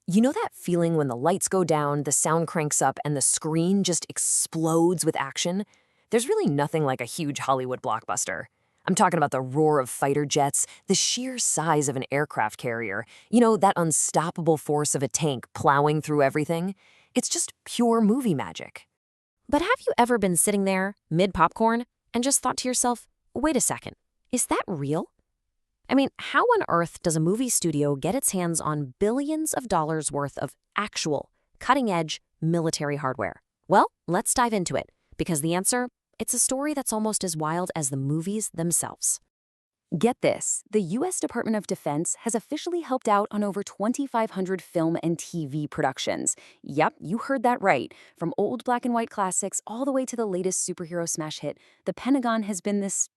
You know that feeling when the lights go down, the sound cranks up, and the screen just explodes with action? There's really nothing like a huge Hollywood blockbuster. I'm talking about the roar of fighter jets, the sheer size of an aircraft carrier, that unstoppable force of a tank plowing through everything. It's just pure movie magic. But have you ever been sitting there, mid-popcorn, and just thought to yourself, wait a second, is that real? I mean, how on earth does a movie studio get its hands on billions of dollars worth of actual, cutting-edge military hardware? Well, let's dive into it, because the answer, it's a story that's almost as wild as the movies themselves. Get this, the U.S. Department of Defense has officially helped out on over 2,500 film and TV productions. Yep, you heard that right. From old black and white classics all the way to the latest superhero smash hit, the Pentagon has been this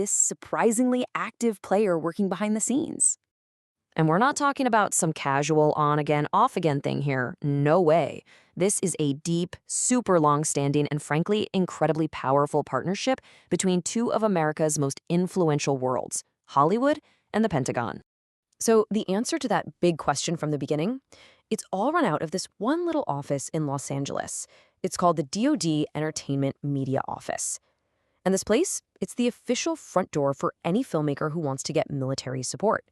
surprisingly active player working behind the scenes. And we're not talking about some casual on-again, off-again thing here. No way. This is a deep, super long-standing, and frankly, incredibly powerful partnership between two of America's most influential worlds, Hollywood and the Pentagon. So the answer to that big question from the beginning, it's all run out of this one little office in Los Angeles. It's called the DoD Entertainment Media Office. And this place, it's the official front door for any filmmaker who wants to get military support.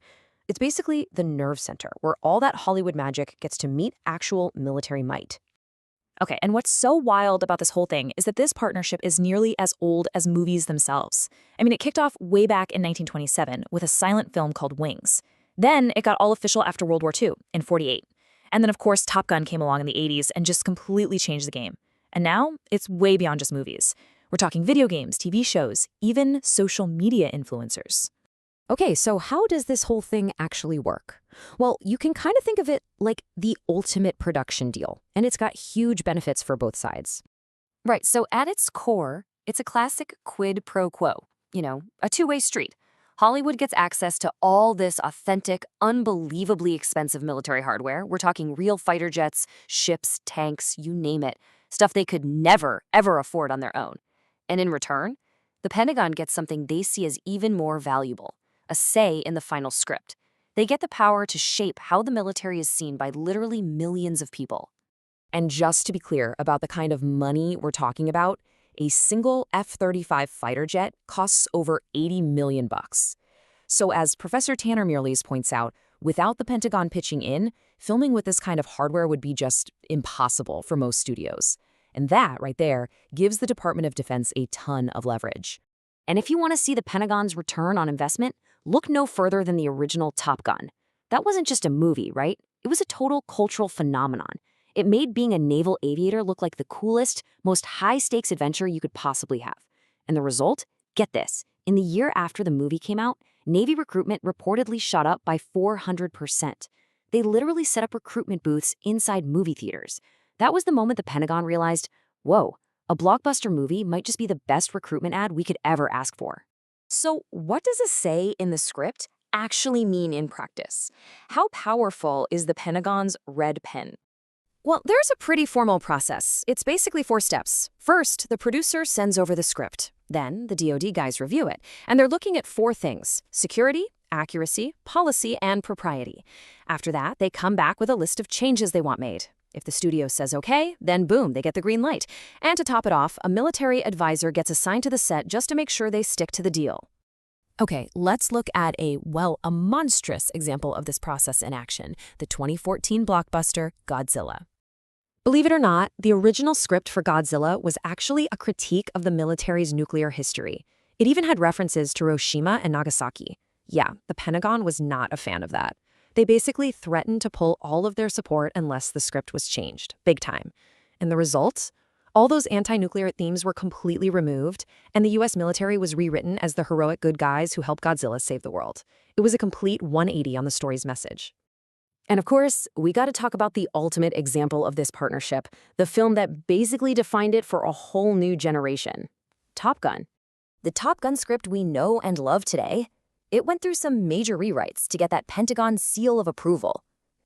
It's basically the nerve center where all that Hollywood magic gets to meet actual military might. Okay, and what's so wild about this whole thing is that this partnership is nearly as old as movies themselves. I mean, it kicked off way back in 1927 with a silent film called Wings. Then it got all official after World War II in '48. And then, of course, Top Gun came along in the '80s and just completely changed the game. And now it's way beyond just movies. We're talking video games, TV shows, even social media influencers. Okay, so how does this whole thing actually work? Well, you can kind of think of it like the ultimate production deal, and it's got huge benefits for both sides. Right, so at its core, it's a classic quid pro quo, a two-way street. Hollywood gets access to all this authentic, unbelievably expensive military hardware. We're talking real fighter jets, ships, tanks, you name it, stuff they could never, ever afford on their own. And in return, the Pentagon gets something they see as even more valuable, a say in the final script. They get the power to shape how the military is seen by literally millions of people. And just to be clear about the kind of money we're talking about, a single F-35 fighter jet costs over $80 million. So as Professor Tanner Muirlees points out, without the Pentagon pitching in, filming with this kind of hardware would be just impossible for most studios. And that, right there, gives the Department of Defense a ton of leverage. And if you want to see the Pentagon's return on investment, look no further than the original Top Gun. That wasn't just a movie, right? It was a total cultural phenomenon. It made being a naval aviator look like the coolest, most high-stakes adventure you could possibly have. And the result? Get this. In the year after the movie came out, Navy recruitment reportedly shot up by 400%. They literally set up recruitment booths inside movie theaters. That was the moment the Pentagon realized, whoa, a blockbuster movie might just be the best recruitment ad we could ever ask for. So what does a say in the script actually mean in practice? How powerful is the Pentagon's red pen? Well, there's a pretty formal process. It's basically 4 steps. First, the producer sends over the script. Then, the DoD guys review it. And they're looking at 4 things: security, accuracy, policy, and propriety. After that, they come back with a list of changes they want made. If the studio says okay, then boom, they get the green light. And to top it off, a military advisor gets assigned to the set just to make sure they stick to the deal. Okay, let's look at a monstrous example of this process in action, the 2014 blockbuster Godzilla. Believe it or not, the original script for Godzilla was actually a critique of the military's nuclear history. It even had references to Hiroshima and Nagasaki. Yeah, the Pentagon was not a fan of that. They basically threatened to pull all of their support unless the script was changed, big time. And the result? All those anti-nuclear themes were completely removed, and the US military was rewritten as the heroic good guys who helped Godzilla save the world. It was a complete 180 on the story's message. And of course, we got to talk about the ultimate example of this partnership, the film that basically defined it for a whole new generation, Top Gun. The Top Gun script we know and love today, it went through some major rewrites to get that Pentagon seal of approval.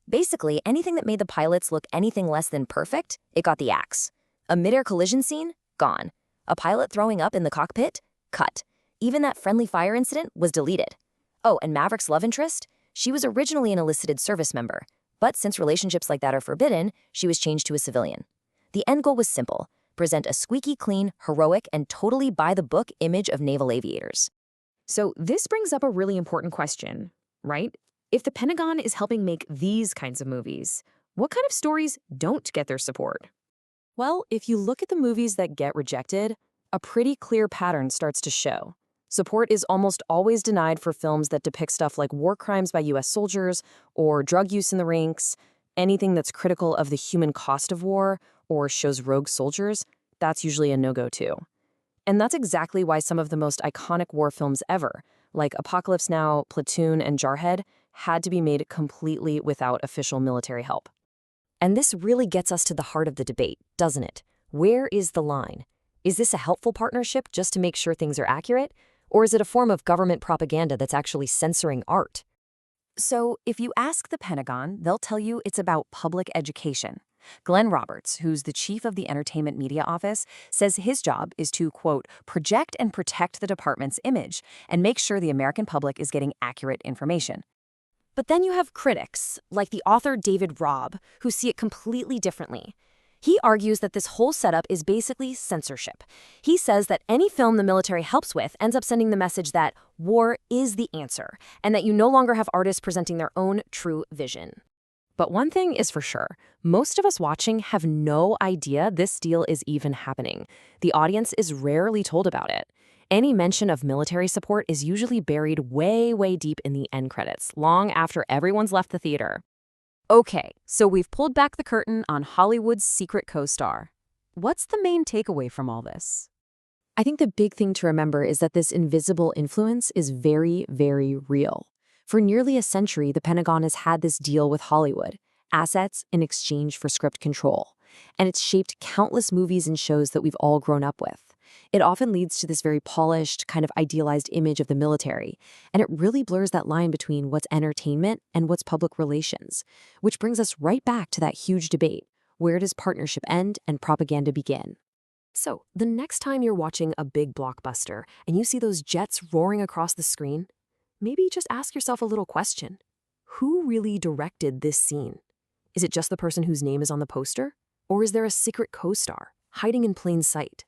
Basically, anything that made the pilots look anything less than perfect, it got the axe. A mid-air collision scene? Gone. A pilot throwing up in the cockpit? Cut. Even that friendly fire incident was deleted. Oh, and Maverick's love interest? She was originally an enlisted service member, But since relationships like that are forbidden, she was changed to a civilian. The end goal was simple: present a squeaky clean, heroic, and totally by-the-book image of naval aviators. So this brings up a really important question, right? If the Pentagon is helping make these kinds of movies, what kind of stories don't get their support? Well, if you look at the movies that get rejected, a pretty clear pattern starts to show. Support is almost always denied for films that depict stuff like war crimes by US soldiers or drug use in the ranks. Anything that's critical of the human cost of war or shows rogue soldiers, that's usually a no-go too. And that's exactly why some of the most iconic war films ever, like Apocalypse Now, Platoon, and Jarhead, had to be made completely without official military help. And this really gets us to the heart of the debate, doesn't it? Where is the line? Is this a helpful partnership just to make sure things are accurate? Or is it a form of government propaganda that's actually censoring art? So, if you ask the Pentagon, they'll tell you it's about public education. Glenn Roberts, who's the chief of the Entertainment Media Office, says his job is to, quote, project and protect the department's image and make sure the American public is getting accurate information. But then you have critics, like the author David Robb, who see it completely differently. He argues that this whole setup is basically censorship. He says that any film the military helps with ends up sending the message that war is the answer, and that you no longer have artists presenting their own true vision. But one thing is for sure, most of us watching have no idea this deal is even happening. The audience is rarely told about it. Any mention of military support is usually buried way, way deep in the end credits, long after everyone's left the theater. Okay, so we've pulled back the curtain on Hollywood's secret co-star. What's the main takeaway from all this? I think the big thing to remember is that this invisible influence is very, very real. For nearly a century, the Pentagon has had this deal with Hollywood, assets in exchange for script control, and it's shaped countless movies and shows that we've all grown up with. It often leads to this very polished, kind of idealized image of the military, and it really blurs that line between what's entertainment and what's public relations, which brings us right back to that huge debate: where does partnership end and propaganda begin? So, the next time you're watching a big blockbuster and you see those jets roaring across the screen, maybe just ask yourself a little question. Who really directed this scene? Is it just the person whose name is on the poster? Or is there a secret co-star hiding in plain sight?